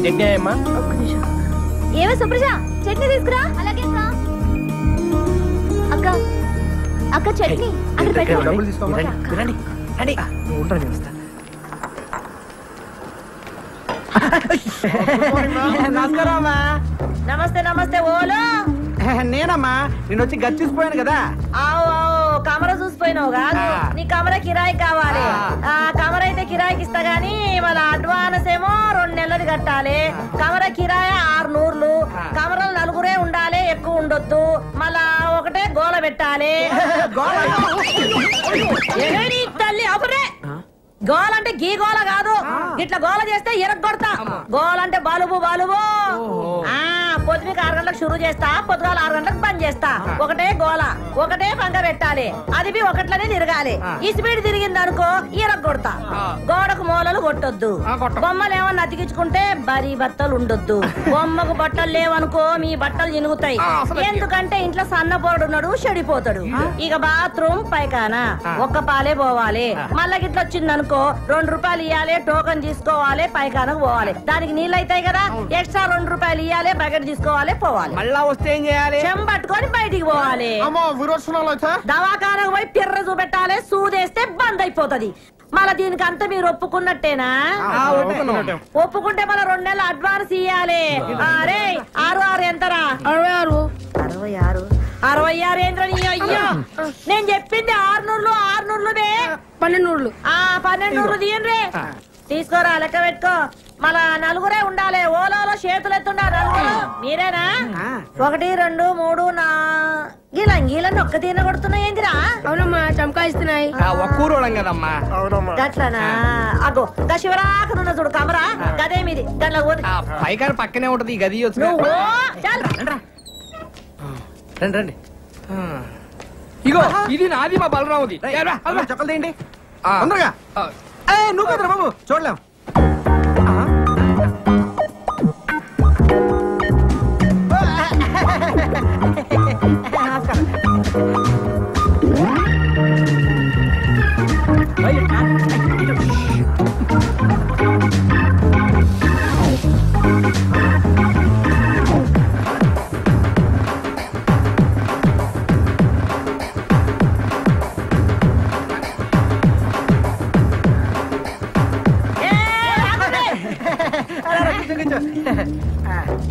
చట్నీ అమ్మా. ఏమే సుప్రజ చట్నీ తీసుకురా. అలాగే అక్క. అక్క చట్నీ అక్కడ పెట్టు. డబ్బులు తీసుకోమా. రండి రండి. ఉంటాను నేను. నమస్కారం అమ్మా. నమస్తే నమస్తే. ఓలో నేనమ్మా, నేను వచ్చి గది చూసిపోయాను కదా. ఆవు ఆవు కమర చూసిపోయినావు కాదు, నీ కమర కిరాయి కావాలి. ఆ కమర అయితే కిరాయికి ఇస్తా గానీ మళ్ళీ అడ్వాన్స్ ఏమో 2 నెలలది కట్టాలి. కమర కిరాయి 600. కమరలు 4 ఉండాలి, ఎక్కువ ఉండొద్దు. మళ్ళా ఒకటే గోల పెట్టాలి. తల్లి అపురే గోల అంటే గీ గోల కాదు, ఇట్లా గోల చేస్తే ఎరగొడతా. గోల అంటే బాలుబు బాలుబు. పొద్దుకి 6 గంటలకు షురు చేస్తా, పొద్దుగాల 6 గంటలకు బంద్ చేస్తా. ఒకటే గోల, ఒకటే పంగ పెట్టాలి. అది ఒకట్లనే తిరగాలి. ఈ స్పీడ్ తిరిగింది అనుకో ఎరగొడతా. గోడకు మూలలు కొట్టొద్దు. బొమ్మలు ఏమన్నా అతికించుకుంటే బరీ బట్టలు ఉండొద్దు. బొమ్మకు బట్టలు లేవనుకో మీ బట్టలు చినుగుతాయి. ఎందుకంటే ఇంట్లో సన్న పోరుడున్నాడు, చెడిపోతాడు. ఇక బాత్రూమ్ పైకానా ఒక్క పాలే పోవాలి. మళ్ళా గిట్లా వచ్చిందనుకో 2 రూపాయలు ఇవ్వాలి, టోకన్ తీసుకోవాలి, పైకానకు పోవాలి. దానికి నీళ్ళు అవుతాయి కదా, ఎక్స్ట్రా 2 రూపాయలు ఇవ్వాలి, బకెట్ తీసుకోవాలి, పోవాలి. మళ్ళా వస్తే ఏం చేయాలి? చెంబట్టుకొని బయటికి పోవాలి. దవాఖానకు పోయి పిర్ర చూపెట్టాలి. సూదేస్తే బంద్ అయిపోతది. మళ్ళా దీనికి అంతా మీరు ఒప్పుకున్నట్టేనా? ఒప్పుకుంటే మళ్ళీ 2 నెలలు అడ్వాన్స్ ఇయ్యాలి. అరే 6 ఎంతరా? 66. 66 ఏంద్ర? అయ్యో నేను చెప్పింది 600. 1200. 1200 తీయండి. తీసుకోరా, లెక్క పెట్టుకో. మళ్ళా 4 ఉండాలి. ఓలాలో చేతులు ఎత్తుండాలి. 4 మీరేనా? 1 2 3 4 గీలని ఒక్క తీన కొడుతున్నాయి ఏందిరా? అవునమ్మా, చమకాయిస్తున్నాయి. ఒక్కూరోళం కదమ్మా. గట్లనా? అగో గా శివరాకనున్న చూడు కమరా, గదే మీది. గట్ల పైకాడ పక్కనే ఉంటది ఈ గది. రండి రండి. ఇగో ఇది నాది, మా బలరాముది. చక్కలు తీయండి తొందరగా. నువ్వు కదరా బాబు, చూడలేం.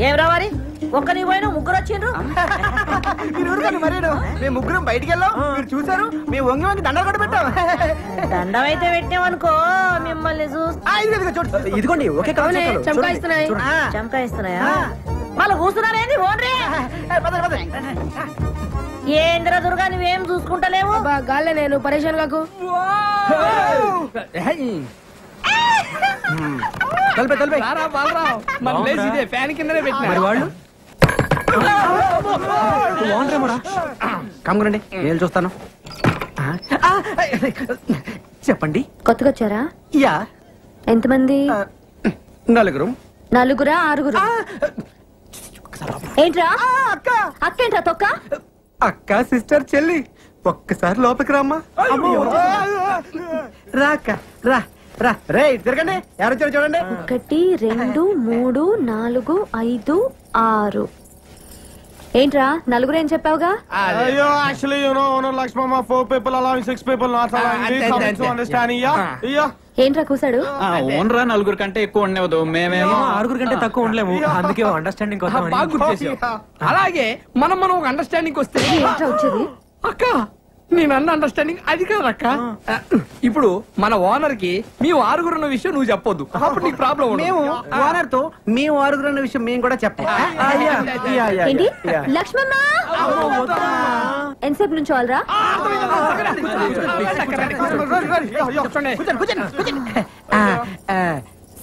ఏం రావాలి? ఒక్కని పోయినా 3 వచ్చిండ్రు. మేము 3 బయటికి వెళ్ళాం, మీరు చూసారు. మేము వంగి వంగి దండలు కూడా పెట్టాం. దండం అయితే పెట్టామనుకో మిమ్మల్ని ఇదిగోండి. ఒకే చమకాయిస్తున్నాయి. చమకాయిస్తున్నాయా? మళ్ళీ కూర్చున్నారేంది? ఓన్రే ఏంద్ర దుర్గా, నువ్వేం చూసుకుంటలేవు? గాల్లే నేను పరేషాన్ కాకు. ఫ్యాన్ కిందనే పెట్టిన వాళ్ళు. కమ్మురండి, నేను చూస్తాను. చెప్పండి. కొత్తగా వచ్చారా? యా. ఎంతమంది? 4. 4 6? ఏంట్రా అక్క? ఏంట్రా తొక్క? అక్క, సిస్టర్, చెల్లి. ఒక్కసారి లోపలికి రామ్మా. రాక రా రా. రే తిరగండి, ఎవరు వచ్చారు చూడండి. 1 2 3 4 5 6. ఏంట్రా 4 ఏం చెప్పావుగా? అయ్యో, actually you know owner Lakshmamma 4 people allowing 6 people not allowing to understand. Yeah ఏంట్రా కూసాడు? ఓనరా 4 కంటే ఎక్కువ ఉండేవద్దు. మేమేమో 6 కంటే తక్కువ ఉండలేము. అందుకే అండర్స్టాండింగ్ బాగా గుర్తు చేసావు. అలాగే మనం ఒక అండర్స్టాండింగ్ వస్తే ఏంట్రా వచ్చేది? అక్క, నేను అన్న అండర్స్టాండింగ్ అది కాదక్క. ఇప్పుడు మన ఓనర్ కి మీ 6 ఉన్న విషయం నువ్వు చెప్పొద్దు, అప్పుడు నీకు ప్రాబ్లం. మేము ఓనర్ తో మేము 6 ఉన్న విషయం మేము కూడా చెప్పాలి. ఏంటి లక్ష్మమ్మ? ఎంతసేపు నుంచి వాళ్ళరా?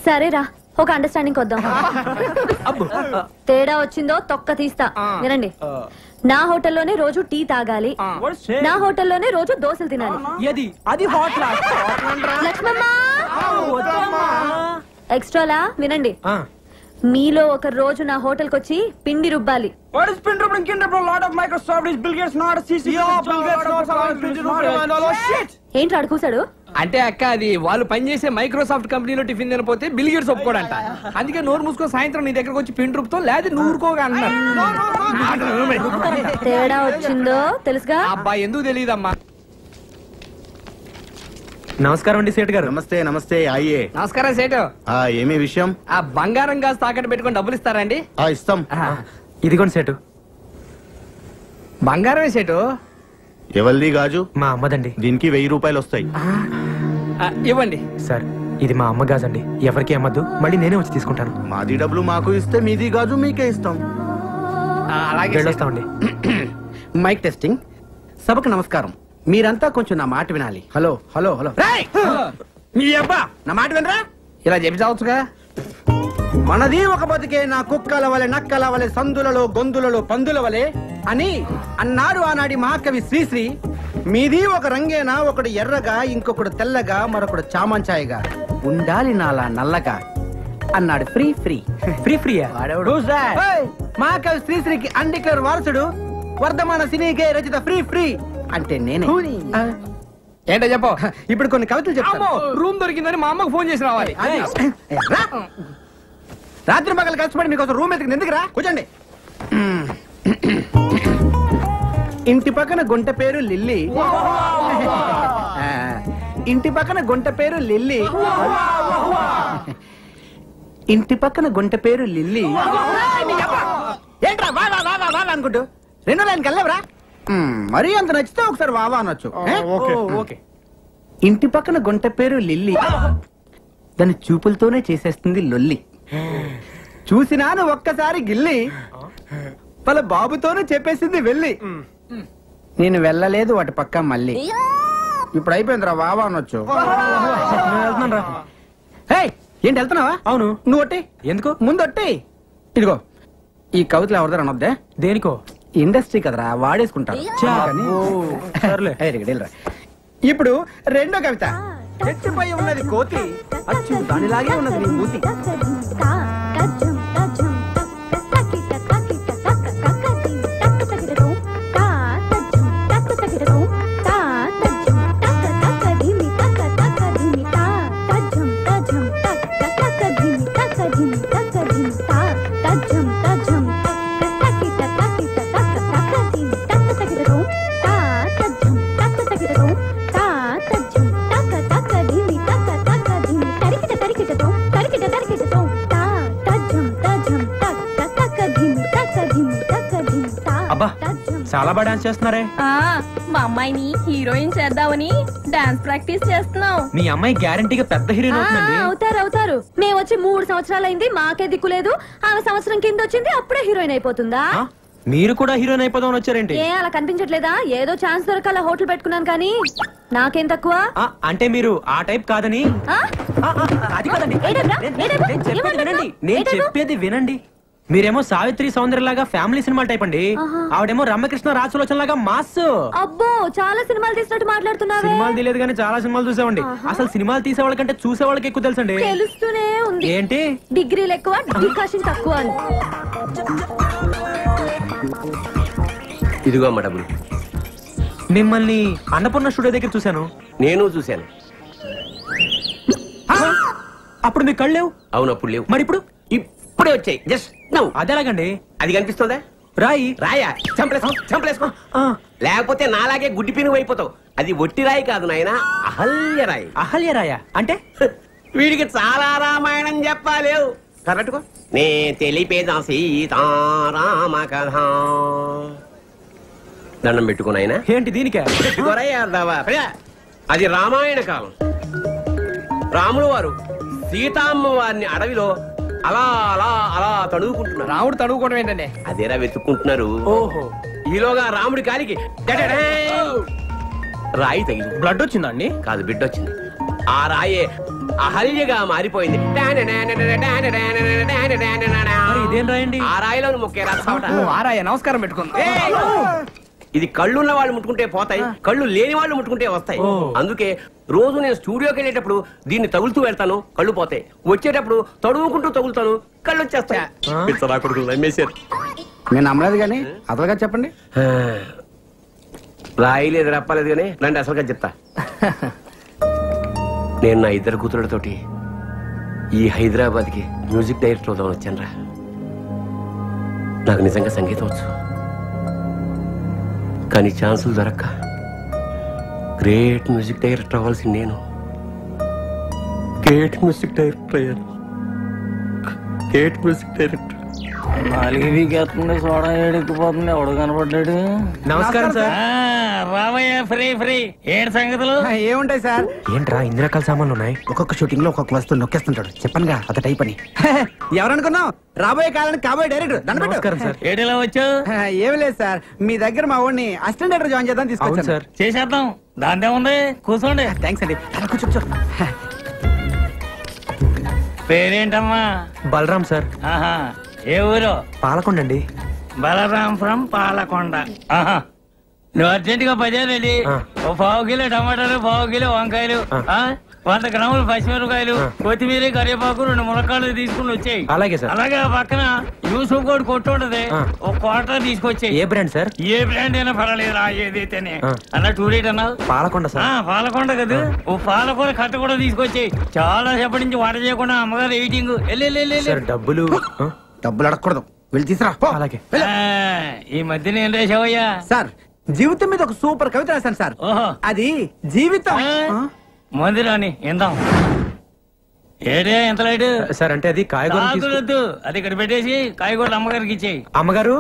సరేరా, ఒక అండర్స్టాండింగ్ వద్దాం. తేడా వచ్చిందో తొక్క తీస్తా. వినండి, నా హోటల్లోనే రోజు టీ తాగాలి, నా హోటల్లోనే రోజు దోశలు తినాలి. లక్ష్మమ్మ ఎక్స్ట్రాలా? వినండి, మీలో ఒక రోజు నా హోటల్ కొచ్చి పిండి రుబ్బాలి. ఏంటి అడుగుసాడు? అంటే అక్క అది వాళ్ళు పనిచేసే మైక్రోసాఫ్ట్ కంపెనీలో టిఫిన్ తినపోతే బిల్ గేట్స్ ఒప్పుకోడంట. అందుకే నోరు మూసుకొని సాయంత్రం నీ దగ్గరకు వచ్చి పిండి రూపుతో లేదా నువ్వు ఊరుకోగా అన్నాడు. తేడా వచ్చిందో తెలుసుగా. అబ్బా ఎందుకు తెలియదమ్మా. నమస్కారం అండి సేటు గారు. నమస్తే నమస్తే అయ్యే. నమస్కారం సేటు. ఏమి విషయం? ఆ బంగారం గాజు తాకట్టు పెట్టుకొని డబ్బులు ఇస్తారా అండి? ఇస్తాం. ఇదిగోండి సేటు. బంగారమే సేటు. ఎవరిది గాజు? మా అమ్మదండి. దీనికి 1000 రూపాయలు వస్తాయి. ఇవ్వండి సార్ ఇది మా అమ్మ గాజండి, ఎవరికి అమ్మద్దు, మళ్ళీ నేనే వచ్చి తీసుకుంటాను. మాది డబ్బులు మాకు ఇస్తే మీది గాజు మీకే ఇస్తాం. అలాగే వెళ్ళొస్తామండి. Mic testing. సభకు నమస్కారం. మీరంతా కొంచెం నా మాట వినాలి. Hello hello hello. మీ అబ్బా నా మాట వినరా? ఇలా చెప్పి చావచ్చుగా. మనది ఒక బతికే నా కుక్కల వలె నక్కల వలె సందులలో గొంతులలో పందుల వలె అని అన్నాడు ఆనాడి మహాకవి శ్రీశ్రీ. మీది ఒక రంగేనా, ఒకడు ఎర్రగా, ఇంకొకడు తెల్లగా, మరొకడు చామంచాయగా, ఉండాలి నాలా నల్లగా అన్నాడు ఫ్రీ ఫ్రీ. ఫ్రీ ఫ్రీయా? మహాకవి శ్రీశ్రీకి అండికర్ వారసుడు, వర్ధమాన సినీకే రచిత ఫ్రీ ఫ్రీ అంటే నేనే. ఏంటో చెప్పు. ఇప్పుడు కొన్ని కవితలు చెప్తాను. రూమ్ దొరికిందని మా అమ్మకు ఫోన్ చేసి రావాలి. రా. రాత్రి పగలు కష్టపడి మీకోసం రూమ్ ఎత్తుకుని ఎందుకురా? కూర్చోండి. ఇంటి పక్కన గుంట పేరు లిల్లీ. ఇంటి పక్కన గుంట పేరు లిల్లీ. ఇంటి పక్కన గుంట పేరు లిల్లీ. ఏంట్రా వా వా వా వా వా అనుకుంటూ 2 లైన్కి వెళ్ళవరా? మరీ అంత నచ్చితే ఒకసారి వావా అనొచ్చు. ఓకే. ఇంటి పక్కన గుంట పేరు లిల్లీ, దాని చూపులతోనే చేసేస్తుంది లొల్లి. చూసినాను ఒక్కసారి గిల్లి, వాళ్ళ బాబుతోనే చెప్పేసింది వెళ్ళి. నేను వెళ్ళలేదు వాటి పక్క మళ్ళీ. ఇప్పుడు అయిపోయిందిరా వావా అనొచ్చు. ఏంటి వెళ్తున్నావా? అవును. నువ్వు ఒట్టి ఎందుకు? ముందు ఒట్టి. ఇదిగో ఈ కవితలు ఎవరిదారు అనొద్దే. దేనికో? ఇండస్ట్రీ కదరా, వాడేసుకుంటారు. ఇప్పుడు రెండో కవిత. చెట్టుపై ఉన్నది కోతి, అచ్చు దానిలాగే ఉన్నది నీ మూతి. చాలా బాగా డాన్స్ చేస్తున్నారే. మా అమ్మాయిని హీరోయిన్ చేద్దామని డాన్స్ ప్రాక్టీస్ చేస్తున్నాం. మీ అమ్మాయి గ్యారంటీగా పెద్ద హీరోయిన్ అవుతుందండి. అవుతారు. మేము వచ్చి 3 సంవత్సరాలైంది, మాకే దిక్కు లేదు. ఆమె సంవత్సరం కింద వచ్చింది, అప్పుడే హీరోయిన్ అయిపోతుందా? మీరు కూడా హీరోయిన్ అయిపోదామని వచ్చారేంటి? ఏ అలా కనిపించట్లేదా? ఏదో ఛాన్స్ దొరకాల హోటల్ పెట్టుకున్నాను కానీ నాకేం తక్కువ? అంటే మీరు ఆ టైప్ కాదని. అది కాదండి, నేను చెప్పేది వినండి. మీరేమో సావిత్రి సౌందర్యలాగా ఫ్యామిలీ సినిమా టైప్ అండి, ఆవిడేమో రమ్యకృష్ణ రాజసులోచన లాగా మాస్. అబ్బో చాలా సినిమాలు తీసినట్టు మాట్లాడుతున్నావే. సినిమాలు తెలియదు కానీ చాలా సినిమాలు చూసామండి. అసలు సినిమాలు తీసే వాళ్ళకంటే చూసే వాళ్ళకి ఎక్కువ తెలుసండి. తెలుస్తూనే ఉంది. ఏంటి? డిగ్రీలు ఎక్కువ, డికాషన్ తక్కువ అని. ఇదిగో అమ్మ డబ్బులు. మిమ్మల్ని అన్నపూర్ణ స్టూడియో దగ్గర చూశాను. నేను చూశాను. అప్పుడు మీ కళ్ళు లేవు. అవును అప్పుడు లేవు. మరి ఇప్పుడు? ఇప్పుడే వచ్చాయి. జస్ట్ నవ్వు. అదేలాగండి? అది కనిపిస్తుందా? రాయా చంపలేసుకో. లేకపోతే నాలాగే గుడ్డి పినుగు అయిపోతావు. అది ఒట్టి రాయి కాదు నాయన, అహల్య రాయి. అహల్య రాయా అంటే? వీడికి చాలా రామాయణం చెప్పాలేవు. కరెక్ట్గా నే తెలిపేదా సీతారామ కథ. దండం పెట్టుకున్నాయన. ఏంటి దీనికే? అది రామాయణ కాలం. రాములు వారు సీతామ్మ వారిని అడవిలో అలా అలా అలా తడువుకుంటున్నారు. రాముడు తడువుకోవడం ఏంటండి? అదేరా వెతుక్కుంటున్నారు. ఓహో. ఈలోగా రాముడి కాలికి రాయి తగిలి బ్లడ్ వచ్చిందండి? కాదు, బిడ్డ వచ్చింది. ఆ రాయే అహల్యగా మారిపోయింది. ఇదేం రాయండి? ఆ రాయిలో ముక్కేరా. ఆరాయ నమస్కారం పెట్టుకుంది. ఇది కళ్ళున్న వాళ్ళు ముట్టుకుంటే పోతాయి, కళ్ళు లేని వాళ్ళు ముట్టుకుంటే వస్తాయి. అందుకే రోజు నేను స్టూడియోకి వెళ్ళేటప్పుడు దీన్ని తగులుతూ వెళ్తాను, కళ్ళు పోతాయి. వచ్చేటప్పుడు తడువుకుంటూ తగులుతాను, కళ్ళు వచ్చేస్తాయి. నమ్మేశారు. నేను నమ్మలేదు కానీ అసలుగా చెప్పండి. రాయి లేదు రప్పలేదు కానీ రండి అసలుగా చెప్తా. నేను నా ఇద్దరు కూతురులతోటి ఈ హైదరాబాద్కి మ్యూజిక్ డైరెక్టర్ అవుదామని వచ్చానురా. నాకు నిజంగా సంగీతం వచ్చు, కానీ ఛాన్సులు దొరక్క గ్రేట్ మ్యూజిక్ డైరెక్టర్ అవ్వాల్సింది నేను. గ్రేట్ మ్యూజిక్ డైరెక్టర్ అయ్యాను. Great music director. సోడా ఏడెక్కిపోతుంది. ఎవడు కనపడ్డాడు? నమస్కారం సార్. రావయ్య ఫ్రీ ఫ్రీ. ఏంటి సంగతులు? ఏముంటాయి సార్? ఏంట్రా ఇన్ని రకాల సామాన్లు ఉన్నాయి? ఒక్కొక్క షూటింగ్ లో ఒక్కొక్క వస్తువు నొక్కేస్తుంటాడు. చెప్పనుగా అత టైప్ అని. ఎవరనుకున్నావు? రాబోయే కాలానికి కాబోయే డైరెక్టర్. నమస్కారం సార్. ఏడిలా వచ్చావు? ఏమి లేదు సార్, మీ దగ్గర మా వాడిని అసిస్టెంట్ డైరెక్టర్ జాయిన్ చేద్దాం తీసుకొచ్చాను సార్. చేసేద్దాం, దాందే ఉంది. కూర్చోండి. థ్యాంక్స్ అండి. కూర్చో. పేరేంటమ్మా? బలరాం సార్. ఆహా, ఏ ఊరు? పాలకొండ అండి. బలరాం ఫ్రమ్ పాలకొండ. ఆహా, నువ్వు అర్జెంట్ గా 10 రెడీ. ఓ 1/2 కిలో టమాటాలు, 1/2 కిలో వంకాయలు, 100 గ్రాములు పచ్చిమిరపకాయలు, కొత్తిమీర, కరివేపాకు, 2 ములక్కాళ్ళు తీసుకుని వచ్చాయి. అలాగే సార్. అలాగే ఆ పక్కన యూసుఫ్ కోడ్ కొట్టు ఉంటది, ఒక క్వార్టర్ తీసుకొచ్చాయి. ఏ బ్రాండ్ సార్? ఏ బ్రాండ్ అయినా పర్వాలేదు, ఏదైతేనే. అన్న టూరేట్ అన్నావు? పాలకొండ సార్. పాలకొండ కదా. ఓ పాలకొండ కట్ట కూడా తీసుకొచ్చాయి. చాలా సేపటి నుంచి వంట చేయకుండా అమ్మగారు ఎయిటింగ్. డబ్బులు అడగకూడదు, వెళ్ళి తీసురా. అలాగే. ఈ మధ్యన ఏం రాశావయ్యా? సార్, జీవితం మీద ఒక సూపర్ కవిత రాశాను సార్. ఓహో, అది జీవితం. మందిరాని ఇందాం. ఏడే ఎంత లైట్ సార్? అంటే అది కాయగూరలు. అది ఇక్కడ పెట్టేసి కాయగూరలు అమ్మగారికి ఇచ్చేయి. అమ్మగారు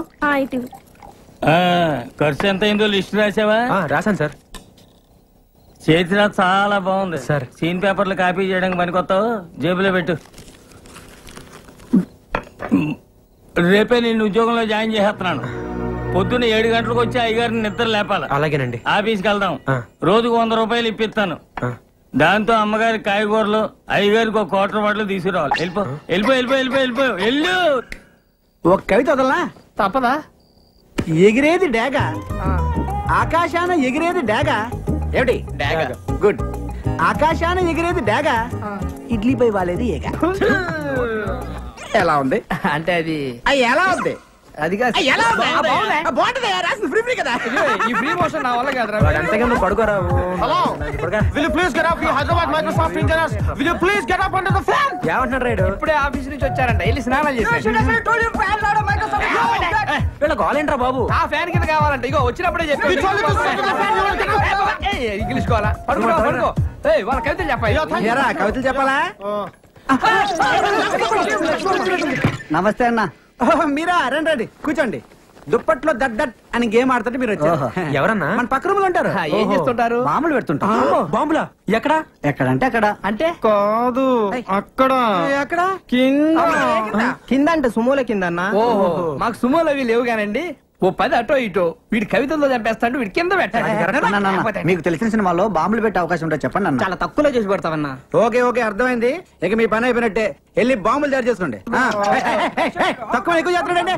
ఖర్చు ఎంత అయిందో లిస్ట్ రాసావా? రాశాను సార్. చేతిరా చాలా బాగుంది సార్. సీన్ పేపర్లు కాపీ చేయడానికి పనికొస్తావు, జేబులో పెట్టు. రేపే నేను ఉద్యోగంలో జాయిన్ చేసేస్తున్నాను. పొద్దున్న 7 గంటలకు వచ్చి అయ్యగారిని నిద్ర లేపాలి. అలాగేనండి. ఆఫీస్కి వెళ్దాం. రోజుకు 100 రూపాయలు ఇప్పిస్తాను. దాంతో అమ్మగారి కాయగూరలు, అయ్యగారికి 1 క్వార్టర్ బాటిల్ తీసుకురావాలి. వెళ్ళు. ఒక కవిత వదలనా? తప్పదా? ఎగిరేది డేగ, ఆకాశాన ఎగిరేది డేగ. ఏమిటి? డేగ. గుడ్. ఆకాశాన ఎగిరేది డేగ, ఇడ్లీపై వాలేది ఏగ. ఎలా ఉంది? అంటే అది ఎలా ఉంది? అది కాదు. బాగుంటది, రాసింది ఫ్రీ కదా. ఈ ఫ్రీ మోషన్ నా వల్ల కాదురా. అంతగా నువ్వు పడుకోరా. Hello. Will you please get up? We Hyderabad Microsoft engineers. Will you please get up under the fan? ఏమంటున్నాడు రైడు? ఇప్పుడే ఆఫీస్ నుంచి వచ్చారంట, వెళ్ళి స్నానం చేసి. వీళ్ళ గోలేంట్రా బాబు? ఆ ఫ్యాన్ కింద కావాలంట. ఇగో వచ్చినప్పుడే చెప్పి ఇంగ్లీష్ కావాలా? పడుకో. వాళ్ళ కవితలు చెప్పాలి. కవితలు చెప్పాలా? నమస్తే అన్న. మీరా? రండి రండి, కూర్చోండి. దుప్పట్లో దట్ దట్ అని గేమ్ ఆడుతుంటే మీరు వచ్చారు. ఎవరన్నా? మన పక్క రూమ్ లో ఉంటారు. ఏం చేస్తుంటారు? బాంబులు పెడుతుంటారు. బాంబులా? ఎక్కడ? ఎక్కడంటే అక్కడ. అంటే కాదు, అక్కడ ఎక్కడ? కింద అంటే సుమోల కింద అన్న. ఓహో, మాకు సుమోలు అవి లేవు కానండి. ఓ 10 అటో ఇటో. వీడి కవితల్లో చంపేస్తాడు, వీడి కింద పెట్టాలి. మీకు తెలిసిన సినిమాలో బాంబులు పెట్టే అవకాశం ఉంటే చెప్పండి అన్న. చాలా తక్కువలో చేసి పెడతామన్నా. ఓకే ఓకే, అర్థమైంది. ఇక మీ పని అయిపోయినట్టే, వెళ్ళి బాంబులు తయారు చేసుకోండి. తక్కువ ఎక్కువ చేస్తున్నాడండి.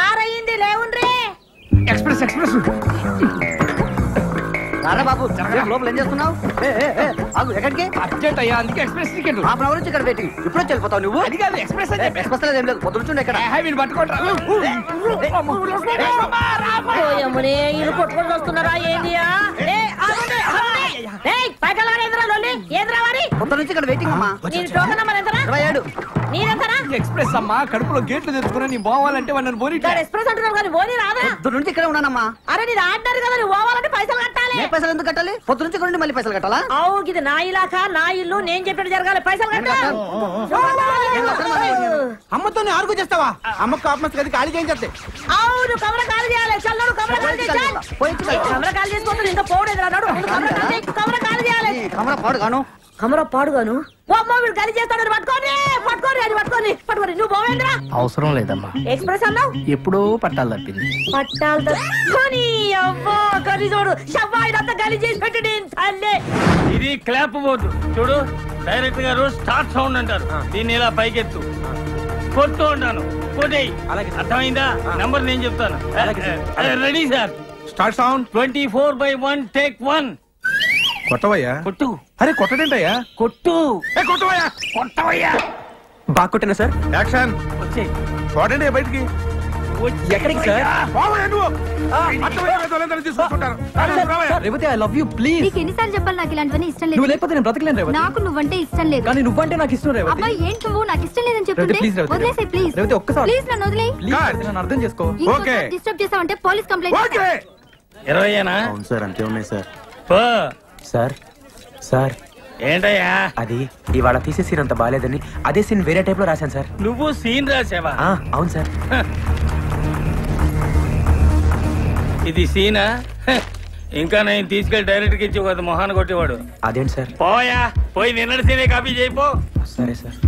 ఆరయింది, లేవుండ్రే. ఎక్స్ప్రెస్ రారా బాబు, లోపల ఏం చేస్తున్నావు? ఎక్కడికి? అర్జెంట్ అయ్యా, అందుకే ఎక్స్ప్రెస్ టికెట్. హాఫ్ అవర్ నుంచి ఇక్కడ వెయిటింగ్. ఇప్పుడు వెళ్ళిపోతావు నువ్వు? అది కాదు, ఎక్స్ప్రెస్ అని చెప్పి. ఎక్స్ప్రెస్ ఏం లేదు, పొద్దుండే ఇక్కడ. వీళ్ళు పట్టుకోండి. వీళ్ళు కొట్టుకొని వస్తున్నారా? ఏంటియా? పొద్దు నుంచి ఇక్కడ వెయిటింగ్ అమ్మా. టోకన్ నెంబర్ ఎంతరా? 27. నీరెంతరా? ఎక్స్ప్రెస్ అమ్మా, కడుపులో గేట్లు తెచ్చుకుని నీ పోవాలంటే నన్ను పోనీ. ఎక్స్ప్రెస్ అంటున్నారు కానీ పోనీ రాదా? పొద్దు నుంచి ఇక్కడ ఉన్నానమ్మా. అరే నీది ఆర్డర్ కదా, నువ్వు పోవాలంటే పైసలు కట్టాలి. పైసలు ఎందుకు కట్టాలి? పొద్దు నుంచి ఇక్కడ మళ్ళీ పైసలు కట్టాలా? అవు, ఇది నా ఇలాకా, నా ఇల్లు, నేను చెప్పినట్టు జరగాలి. పైసలు కట్టాలి. అమ్మతో ఆర్గు చేస్తావా? అమ్మ కాపమస్ గది ఖాళీ చేయించే. అవును, కమర ఖాళీ చేయాలి. చల్లడు కమర ఖాళీ చేయాలి. కమర ఖాళీ చేసుకోవద్దు, ఇంకా పోవడేది రాడు. కమర ఖాళీ చేయాలి. కమర పాడుగాను. కమర పాడుగాను. వీడు ఖాళీ చేస్తాడు. పట్టుకోని అది పట్టుకోని నువ్వు పోవేంద్రా. అవసరం లేదమ్మా. ఎక్స్ప్రెస్ అన్నావు, ఎప్పుడో పట్టాలు తప్పింది. పట్టాలు తప్పని అవ్వా గది చూడు. షవ్వాయిదంతా గలి చేసి పెట్టి తల్లే. ఇది క్లాప్ బోర్డు చూడు. డైరెక్ట్ గా రోజు స్టార్ట్ సౌండ్ అంటారు. దీన్ని ఇలా పైకెత్తు, కొట్టు అంటాను, కొట్టేయి. అర్థమైందా? నంబర్ నేను చెప్తాను. Ready sir? Start sound. 24/1 take 1. కొట్టవయ్యా. కొట్టు. అరే కొట్టడేంటయ్యా? కొట్టు. కొట్టవయ్యా. బాగా కొట్టినా సార్. యాక్షన్. వచ్చే చూడండి బయటికి. ఎక్కడికి sir? Revathi I love you please. నీకు ఎన్నిసార్లు చెప్పాలి నాకు ఇలాంటివన్నీ ఇష్టం లేదు. నువ్వు లేకపోతే నేను బ్రతకలేను రేవతి. నాకు నువ్వంటే ఇష్టం లేదు. కానీ నువ్వంటే నాకు ఇష్టం రేవతి. అబ్బాయి ఏంటి నువ్వు నాకు ఇష్టం లేదని చెప్తుంటే ప్లీజ్ రేవతి. వదిలేసే ప్లీజ్. రేవతి ఒక్కసారి ప్లీజ్ నన్ను వదిలేయ్. ప్లీజ్ నన్ను అర్థం చేసుకో. ఇంకోసారి డిస్టర్బ్ చేసావంటే పోలీస్ కంప్లైంట్. 20 అవును సార్ అంతే ఉన్నాయి సార్. సార్ సార్ ఏంటయ్యా అది ఇవాళ తీసే సీన్ అంత బాగాలేదని అదే సీన్ వేరే టైప్ లో రాశాను సార్. నువ్వు సీన్ రాసావా? అవును సార్. ఇది సీనా? ఇంకా నేను తీసుకెళ్లి డైరెక్ట్ కి ఇచ్చి ఒక మొహాన్ని కొట్టేవాడు. అదేంటి సార్? పోయా పోయి నిన్నటి సీనే కాపీ చేయిపో. సరే సార్.